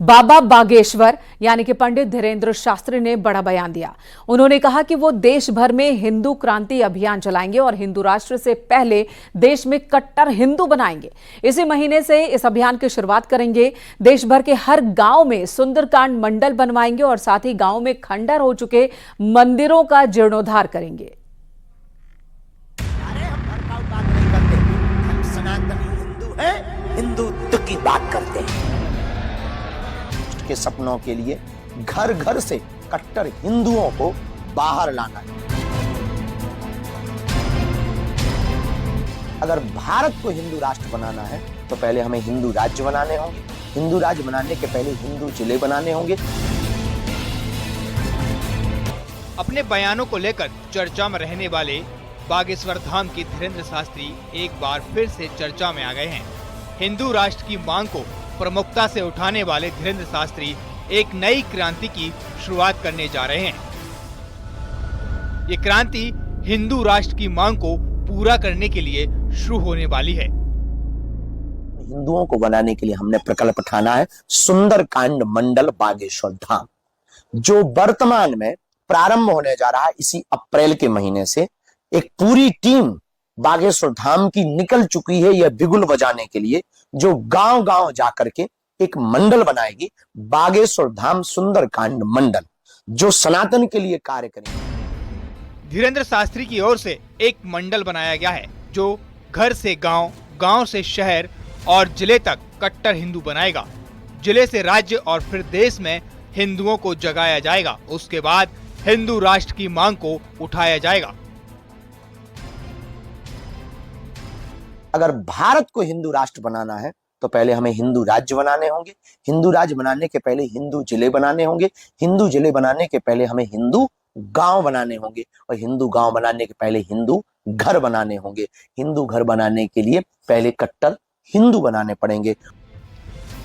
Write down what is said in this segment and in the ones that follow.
बाबा बागेश्वर यानी कि पंडित धीरेन्द्र शास्त्री ने बड़ा बयान दिया। उन्होंने कहा कि वो देश भर में हिंदू क्रांति अभियान चलाएंगे और हिंदू राष्ट्र से पहले देश में कट्टर हिंदू बनाएंगे। इसी महीने से इस अभियान की शुरुआत करेंगे। देश भर के हर गांव में सुंदरकांड मंडल बनवाएंगे और साथ ही गांव में खंडर हो चुके मंदिरों का जीर्णोद्धार करेंगे। हम सनातनी हिंदू हैं, हिंदुत्व की बात करते हैं। के सपनों के लिए घर घर से कट्टर हिंदुओं को बाहर लाना है। अगर भारत को हिंदू राष्ट्र बनाना है तो पहले हमें हिंदू राज्य बनाने होंगे। हिंदू राज्य बनाने के पहले हिंदू जिले बनाने होंगे। अपने बयानों को लेकर चर्चा में रहने वाले बागेश्वर धाम के धीरेन्द्र शास्त्री एक बार फिर से चर्चा में आ गए हैं। हिंदू राष्ट्र की मांग को प्रमुखता से उठाने वाले धीरेन्द्र शास्त्री एक नई क्रांति की शुरुआत करने जा रहे हैं। ये क्रांति हिंदू राष्ट्र की मांग को पूरा करने के लिए शुरू होने वाली है। हिंदुओं को बनाने के लिए हमने प्रकल्प उठाना है सुंदरकांड मंडल बागेश्वर धाम, जो वर्तमान में प्रारंभ होने जा रहा है। इसी अप्रैल के महीने से एक पूरी टीम बागेश्वर धाम की निकल चुकी है यह बिगुल बजाने के लिए, जो गांव गांव जाकर के एक मंडल बनाएगी, बागेश्वर धाम सुंदरकांड मंडल, जो सनातन के लिए कार्य करेंगे। धीरेन्द्र शास्त्री की ओर से एक मंडल बनाया गया है जो घर से गांव, गांव से शहर और जिले तक कट्टर हिंदू बनाएगा। जिले से राज्य और फिर देश में हिंदुओं को जगाया जाएगा। उसके बाद हिंदू राष्ट्र की मांग को उठाया जाएगा। अगर भारत को हिंदू राष्ट्र बनाना है तो पहले हमें हिंदू राज्य बनाने होंगे। हिंदू राज्य बनाने के पहले हिंदू जिले बनाने होंगे। हिंदू जिले बनाने के पहले हमें हिंदू गांव बनाने होंगे और हिंदू गांव बनाने के पहले हिंदू घर बनाने होंगे। हिंदू घर बनाने के लिए पहले कट्टर हिंदू बनाने पड़ेंगे।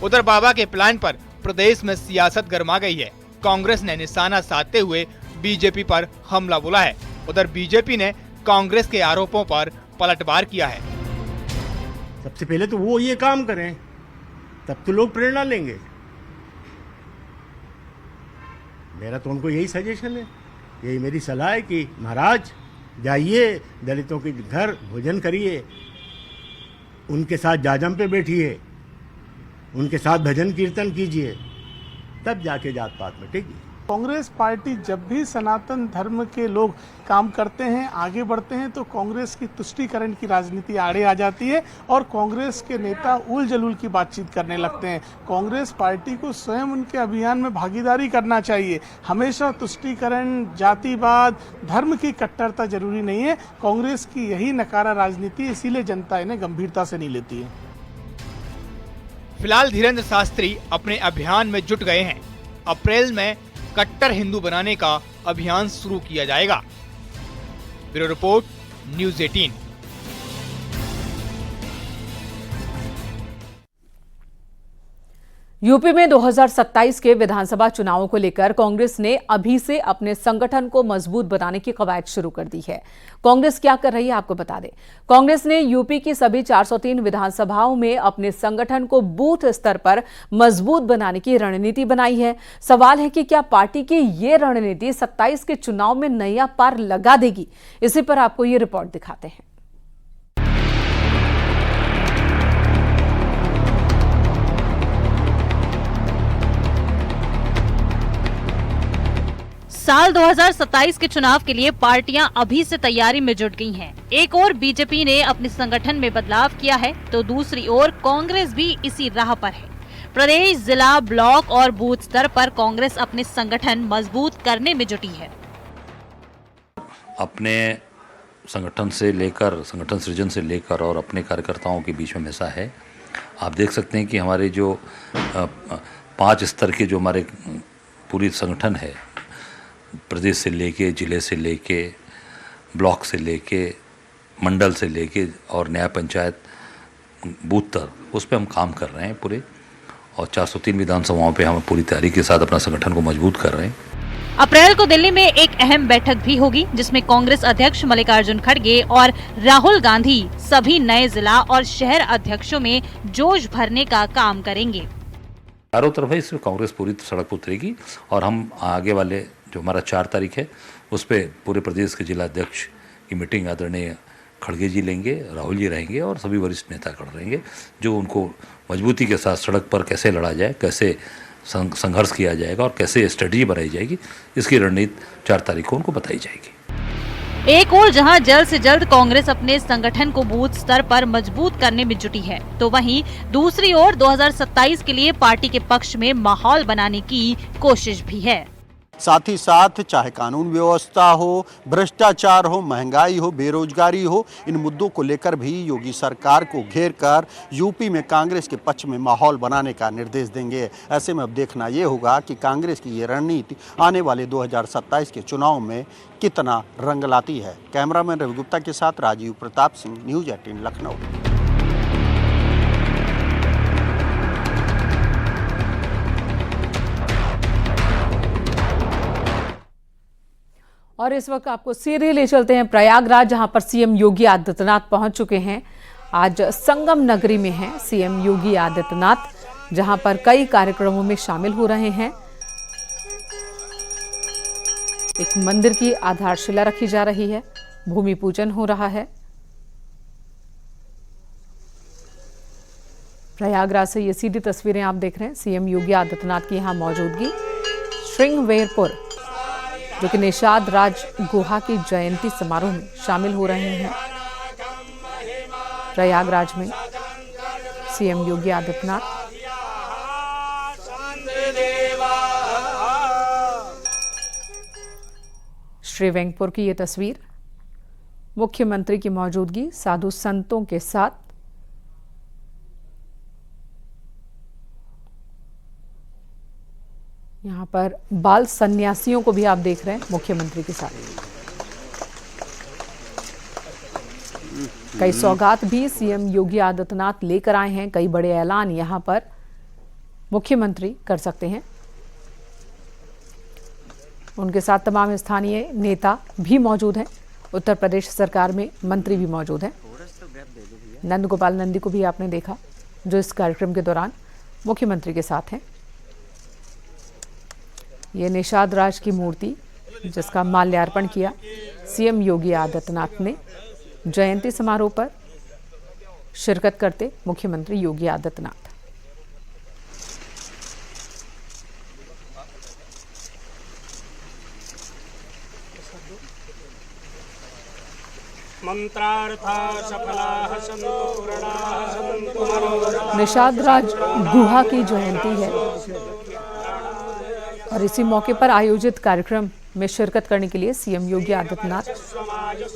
उधर बाबा के प्लान पर प्रदेश में सियासत गर्मा गई है। कांग्रेस ने निशाना साधते हुए बीजेपी पर हमला बोला है। उधर बीजेपी ने कांग्रेस के आरोपों पर पलटवार किया है। सबसे पहले तो वो ये काम करें, तब तो लोग प्रेरणा लेंगे। मेरा तो उनको यही सजेशन है, यही मेरी सलाह है कि महाराज जाइए, दलितों के घर भोजन करिए, उनके साथ जाजम पे बैठिए, उनके साथ भजन कीर्तन कीजिए, तब जाके जात पात मिटेगी। कांग्रेस पार्टी जब भी सनातन धर्म के लोग काम करते हैं, आगे बढ़ते हैं, तो कांग्रेस की तुष्टीकरण की राजनीति आड़े आ जाती है और कांग्रेस के नेता उल जलूल की बातचीत करने लगते हैं। कांग्रेस पार्टी को स्वयं उनके अभियान में भागीदारी करना चाहिए। हमेशा तुष्टीकरण, जातिवाद, धर्म की कट्टरता जरूरी नहीं है। कांग्रेस की यही नकारा राजनीति, इसीलिए जनता इन्हें गंभीरता से नहीं लेती है। फिलहाल धीरेन्द्र शास्त्री अपने अभियान में जुट गए हैं। अप्रैल में कट्टर हिंदू बनाने का अभियान शुरू किया जाएगा। Bureau report, news 18। यूपी में 2027 के विधानसभा चुनावों को लेकर कांग्रेस ने अभी से अपने संगठन को मजबूत बनाने की कवायद शुरू कर दी है। कांग्रेस क्या कर रही है आपको बता दें। कांग्रेस ने यूपी की सभी 403 विधानसभाओं में अपने संगठन को बूथ स्तर पर मजबूत बनाने की रणनीति बनाई है। सवाल है कि क्या पार्टी की ये रणनीति 27 के चुनाव में नया पार लगा देगी? इसी पर आपको ये रिपोर्ट दिखाते हैं। साल 2027 के चुनाव के लिए पार्टियां अभी से तैयारी में जुट गई हैं। एक ओर बीजेपी ने अपने संगठन में बदलाव किया है, तो दूसरी ओर कांग्रेस भी इसी राह पर है। प्रदेश, जिला, ब्लॉक और बूथ स्तर पर कांग्रेस अपने संगठन मजबूत करने में जुटी है। अपने संगठन से लेकर, संगठन सृजन से लेकर और अपने कार्यकर्ताओं के बीच में हमेशा है। आप देख सकते हैं कि हमारे जो 5 स्तर के जो हमारे पूरी संगठन है, प्रदेश से लेके, जिले से लेके, ब्लॉक से लेके, मंडल से लेके और न्याय पंचायत बूथ तक, उस पर हम काम कर रहे हैं पूरे। और 403 विधानसभाओं पे हम पूरी तैयारी के साथ अपना संगठन को मजबूत कर रहे हैं। अप्रैल को दिल्ली में एक अहम बैठक भी होगी, जिसमें कांग्रेस अध्यक्ष मल्लिकार्जुन खड़गे और राहुल गांधी सभी नए जिला और शहर अध्यक्षों में जोश भरने का काम करेंगे। चारों तरफ है, इसमें कांग्रेस पूरी सड़क पर उतरेगी और हम आगे वाले जो हमारा 4 तारीख है उस पर पूरे प्रदेश के जिला अध्यक्ष की मीटिंग आदरणीय खड़गे जी लेंगे, राहुल जी रहेंगे और सभी वरिष्ठ नेता खड़े रहेंगे, जो उनको मजबूती के साथ सड़क पर कैसे लड़ा जाए, कैसे संघर्ष किया जाएगा और कैसे स्ट्रेटजी बनाई जाएगी, इसकी रणनीति 4 तारीख को उनको बताई जाएगी। एक और जहां जल्द से जल्द कांग्रेस अपने संगठन को बूथ स्तर पर मजबूत करने में जुटी है, तो वहीं दूसरी ओर 2027 के लिए पार्टी के पक्ष में माहौल बनाने की कोशिश भी है। साथ ही साथ चाहे कानून व्यवस्था हो, भ्रष्टाचार हो, महंगाई हो, बेरोजगारी हो, इन मुद्दों को लेकर भी योगी सरकार को घेर कर यूपी में कांग्रेस के पक्ष में माहौल बनाने का निर्देश देंगे। ऐसे में अब देखना ये होगा कि कांग्रेस की ये रणनीति आने वाले 2027 के चुनाव में कितना रंग लाती है। कैमरामैन रवि गुप्ता के साथ राजीव प्रताप सिंह, न्यूज़ 18 लखनऊ। और इस वक्त आपको सीधे ले चलते हैं प्रयागराज, जहां पर सीएम योगी आदित्यनाथ पहुंच चुके हैं। आज संगम नगरी में हैं सीएम योगी आदित्यनाथ, जहां पर कई कार्यक्रमों में शामिल हो रहे हैं। एक मंदिर की आधारशिला रखी जा रही है, भूमि पूजन हो रहा है। प्रयागराज से ये सीधी तस्वीरें आप देख रहे हैं। सीएम योगी आदित्यनाथ की यहां मौजूदगी। श्रृंगवेरपुर जो कि निषाद राज गुहा की जयंती समारोह में शामिल हो रहे हैं। प्रयागराज में सीएम योगी आदित्यनाथ। श्रीवेंकपुर की ये तस्वीर, मुख्यमंत्री की मौजूदगी साधु संतों के साथ। यहाँ पर बाल सन्यासियों को भी आप देख रहे हैं मुख्यमंत्री के साथ। कई सौगात भी सीएम योगी आदित्यनाथ लेकर आए हैं। कई बड़े ऐलान यहाँ पर मुख्यमंत्री कर सकते हैं। उनके साथ तमाम स्थानीय नेता भी मौजूद हैं। उत्तर प्रदेश सरकार में मंत्री भी मौजूद हैं। नंद गोपाल नंदी को भी आपने देखा, जो इस कार्यक्रम के दौरान मुख्यमंत्री के साथ हैं। ये निषाद राज की मूर्ति, जिसका माल्यार्पण किया सीएम योगी आदित्यनाथ ने जयंती समारोह पर शिरकत करते मुख्यमंत्री योगी आदित्यनाथ। निषाद राज गुहा की जयंती है और इसी मौके पर आयोजित कार्यक्रम में शिरकत करने के लिए सीएम योगी आदित्यनाथ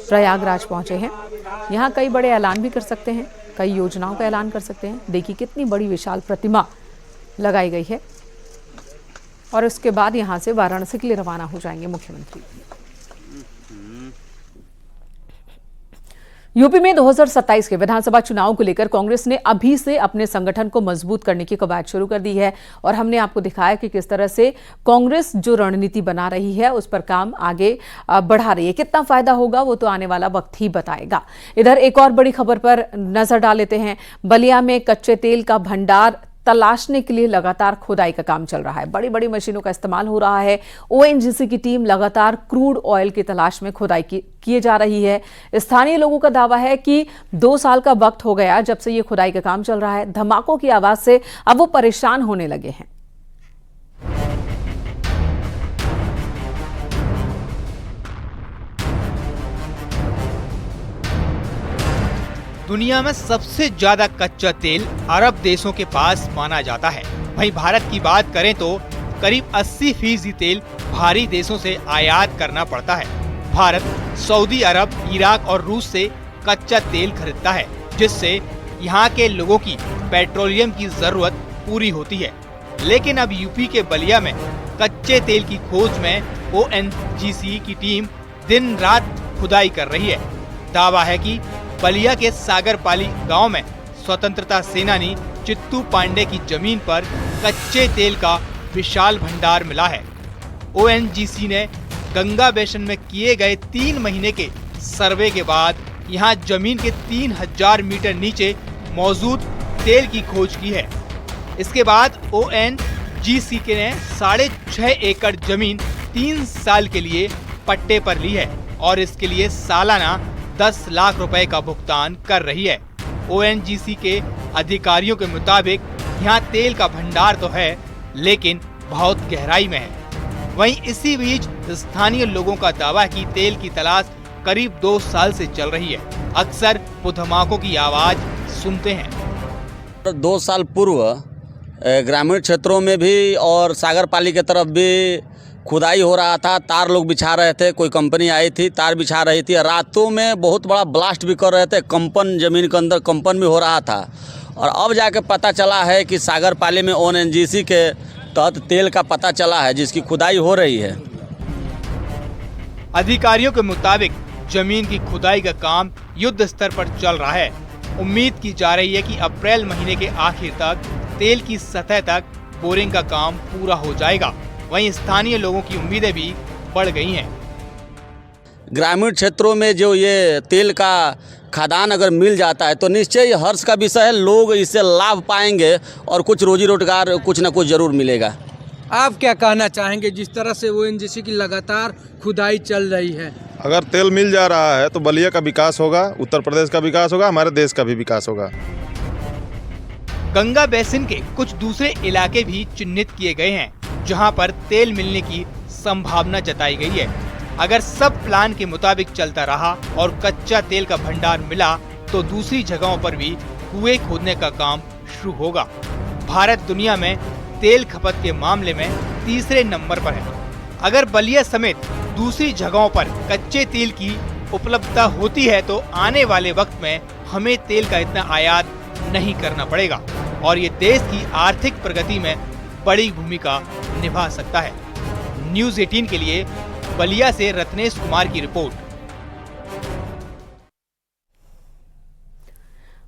प्रयागराज पहुंचे हैं। यहां कई बड़े ऐलान भी कर सकते हैं, कई योजनाओं का ऐलान कर सकते हैं। देखिए कितनी बड़ी विशाल प्रतिमा लगाई गई है और उसके बाद यहां से वाराणसी के लिए रवाना हो जाएंगे मुख्यमंत्री। यूपी में 2027 के विधानसभा चुनाव को लेकर कांग्रेस ने अभी से अपने संगठन को मजबूत करने की कवायद शुरू कर दी है और हमने आपको दिखाया कि किस तरह से कांग्रेस जो रणनीति बना रही है उस पर काम आगे बढ़ा रही है। कितना फायदा होगा वो तो आने वाला वक्त ही बताएगा। इधर एक और बड़ी खबर पर नजर डाल लेते हैं। बलिया में कच्चे तेल का भंडार तलाशने के लिए लगातार खुदाई का काम चल रहा है। बड़ी बड़ी मशीनों का इस्तेमाल हो रहा है। ओएनजीसी की टीम लगातार क्रूड ऑयल की तलाश में खुदाई किए जा रही है। स्थानीय लोगों का दावा है कि 2 साल का वक्त हो गया जब से ये खुदाई का काम चल रहा है। धमाकों की आवाज से अब वो परेशान होने लगे हैं। दुनिया में सबसे ज्यादा कच्चा तेल अरब देशों के पास माना जाता है। वहीं भारत की बात करें तो करीब 80% तेल बाहरी देशों से आयात करना पड़ता है। भारत सऊदी अरब, इराक और रूस से कच्चा तेल खरीदता है, जिससे यहाँ के लोगों की पेट्रोलियम की जरूरत पूरी होती है। लेकिन अब यूपी के बलिया में कच्चे तेल की खोज में ओएनजीसी की टीम दिन रात खुदाई कर रही है। दावा है कि बलिया के सागरपाली गांव में स्वतंत्रता सेनानी चित्तू पांडे की जमीन पर कच्चे तेल का विशाल भंडार मिला है। ओएनजीसी ने गंगा बेसिन में किए गए 3 महीने के सर्वे के बाद यहां जमीन के 3000 मीटर नीचे मौजूद तेल की खोज की है। इसके बाद ONGC ने 6.5 एकड़ जमीन 3 साल के लिए पट्टे पर ली है और इसके लिए सालाना 10 लाख रुपए का भुगतान कर रही है। ONGC के अधिकारियों के मुताबिक यहाँ तेल का भंडार तो है, लेकिन बहुत गहराई में है। वहीं इसी बीच स्थानीय लोगों का दावा है कि तेल की तलाश करीब 2 साल से चल रही है। अक्सर धमाकों की आवाज सुनते हैं। 2 साल पूर्व ग्रामीण क्षेत्रों में भी और सागर पाली की तरफ भी खुदाई हो रहा था, तार लोग बिछा रहे थे, कोई कंपनी आई थी तार बिछा रही थी, रातों में बहुत बड़ा ब्लास्ट भी कर रहे थे, कंपन जमीन के अंदर कंपन भी हो रहा था। और अब जाके पता चला है कि सागर पाली में ONGC के तहत तेल का पता चला है जिसकी खुदाई हो रही है। अधिकारियों के मुताबिक जमीन की खुदाई का काम युद्ध स्तर पर चल रहा है। उम्मीद की जा रही है कि अप्रैल महीने के आखिर तक तेल की सतह तक बोरिंग का काम पूरा हो जाएगा। वहीं स्थानीय लोगों की उम्मीदें भी बढ़ गई हैं। ग्रामीण क्षेत्रों में जो ये तेल का खदान अगर मिल जाता है तो निश्चय ये हर्ष का विषय है, लोग इससे लाभ पाएंगे और कुछ रोजी रोजगार कुछ न कुछ जरूर मिलेगा। आप क्या कहना चाहेंगे जिस तरह से ONGC की लगातार खुदाई चल रही है? अगर तेल मिल जा रहा है तो बलिया का विकास होगा, उत्तर प्रदेश का विकास होगा, हमारे देश का भी विकास होगा। गंगा बेसिन के कुछ दूसरे इलाके भी चिन्हित किए गए हैं जहां पर तेल मिलने की संभावना जताई गई है। अगर सब प्लान के मुताबिक चलता रहा और कच्चा तेल का भंडार मिला तो दूसरी जगहों पर भी कुएं खोदने का काम शुरू होगा। भारत दुनिया में तेल खपत के मामले में तीसरे नंबर पर है। अगर बलिया समेत दूसरी जगहों पर कच्चे तेल की उपलब्धता होती है तो आने वाले वक्त में हमें तेल का इतना आयात नहीं करना पड़ेगा और ये देश की आर्थिक प्रगति में बड़ी भूमिका निभा सकता है। न्यूज़ 18 के लिए बलिया से रत्नेश कुमार की रिपोर्ट।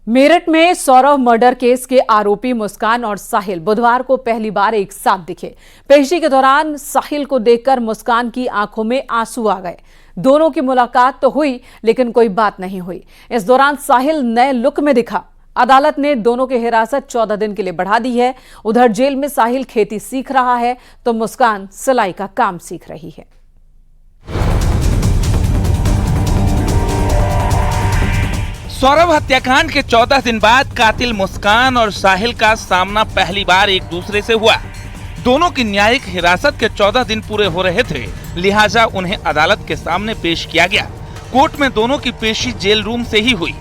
मेरठ में सौरव मर्डर केस के आरोपी मुस्कान और साहिल बुधवार को पहली बार एक साथ दिखे। पेशी के दौरान साहिल को देखकर मुस्कान की आंखों में आंसू आ गए। दोनों की मुलाकात तो हुई लेकिन कोई बात नहीं हुई। इस दौरान साहिल नए लुक में दिखा। अदालत ने दोनों की हिरासत 14 दिन के लिए बढ़ा दी है। उधर जेल में साहिल खेती सीख रहा है तो मुस्कान सिलाई का काम सीख रही है। सौरव हत्याकांड के 14 दिन बाद कातिल मुस्कान और साहिल का सामना पहली बार एक दूसरे से हुआ। दोनों की न्यायिक हिरासत के 14 दिन पूरे हो रहे थे, लिहाजा उन्हें अदालत के सामने पेश किया गया। कोर्ट में दोनों की पेशी जेल रूम से ही हुई।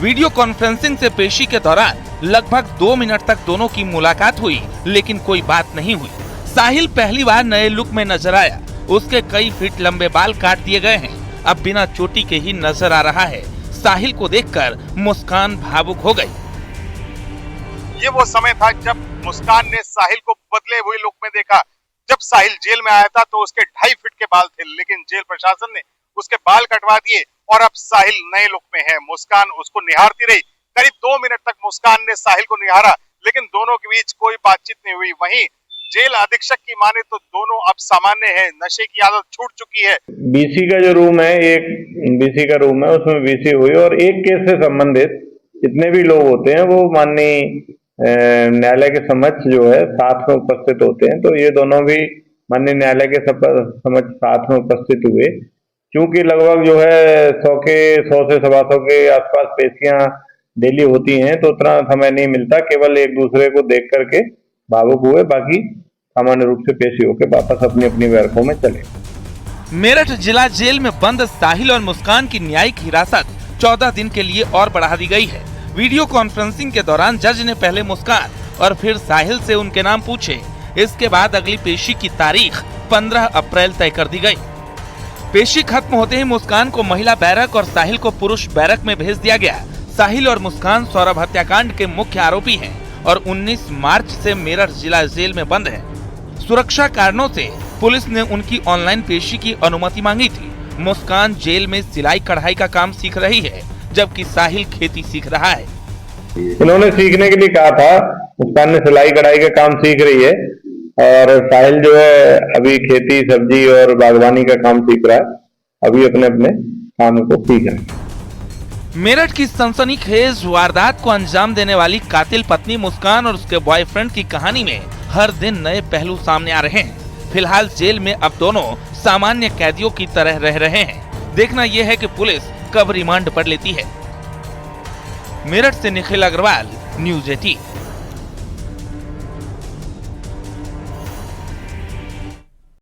वीडियो कॉन्फ्रेंसिंग से पेशी के दौरान लगभग 2 मिनट तक दोनों की मुलाकात हुई लेकिन कोई बात नहीं हुई। साहिल पहली बार नए लुक में नजर आया। उसके कई फीट लंबे बाल काट दिए गए हैं, अब बिना चोटी के ही नजर आ रहा है। साहिल को देखकर मुस्कान भावुक हो गई। ये वो समय था जब मुस्कान ने साहिल को बदले हुए लुक में देखा। जब साहिल जेल में आया था तो उसके 2.5 फीट के बाल थे, लेकिन जेल प्रशासन ने उसके बाल कटवा दिए और अब साहिल नए लुक में है। मुस्कान उसको निहारती रही। करीब 2 मिनट तक मुस्कान ने साहिल को निहारा, लेकिन दोनों के बीच कोई बातचीत नहीं हुई। वहीं जेल अधीक्षक की माने तो दोनों अब सामान्य है, नशे की आदत छूट चुकी है। बीसी का जो रूम है, एक बीसी का रूम है, उसमें बीसी हुई और एक केस से संबंधित जितने भी लोग होते हैं वो माननीय न्यायालय के समक्ष जो है साथ में उपस्थित होते हैं। तो ये दोनों भी माननीय न्यायालय के समक्ष साथ में उपस्थित हुए। क्योंकि लगभग जो है 100 से 125 के आसपास पेशियां डेली होती हैं तो उतना समय नहीं मिलता। केवल एक दूसरे को देख करके भावुक हुए, बाकी सामान्य रूप से पेशी होकर वापस अपनी अपनी बैरकों में चले। मेरठ जिला जेल में बंद साहिल और मुस्कान की न्यायिक हिरासत 14 दिन के लिए और बढ़ा दी गई है। वीडियो कॉन्फ्रेंसिंग के दौरान जज ने पहले मुस्कान और फिर साहिल से उनके नाम पूछे। इसके बाद अगली पेशी की तारीख 15 अप्रैल तय कर दी गई। पेशी खत्म होते ही मुस्कान को महिला बैरक और साहिल को पुरुष बैरक में भेज दिया गया। साहिल और मुस्कान सौरभ हत्याकांड के मुख्य आरोपी हैं और 19 मार्च से मेरठ जिला जेल में बंद है। सुरक्षा कारणों से पुलिस ने उनकी ऑनलाइन पेशी की अनुमति मांगी थी। मुस्कान जेल में सिलाई कढ़ाई का काम सीख रही है, जबकि साहिल खेती सीख रहा है। इन्होंने सीखने के लिए कहा था। मुस्कान ने सिलाई कढ़ाई का काम सीख रही है और साहिल जो है अभी खेती सब्जी और बागवानी का काम सीख रहा है। अभी अपने अपने काम को सीख रहे हैं। मेरठ की सनसनीखेज वारदात को अंजाम देने वाली कातिल पत्नी मुस्कान और उसके बॉयफ्रेंड की कहानी में हर दिन नए पहलू सामने आ रहे हैं। फिलहाल जेल में अब दोनों सामान्य कैदियों की तरह रह रहे हैं। देखना यह है कि पुलिस कब रिमांड पर लेती है। मेरठ से निखिल अग्रवाल, न्यूज़ 18।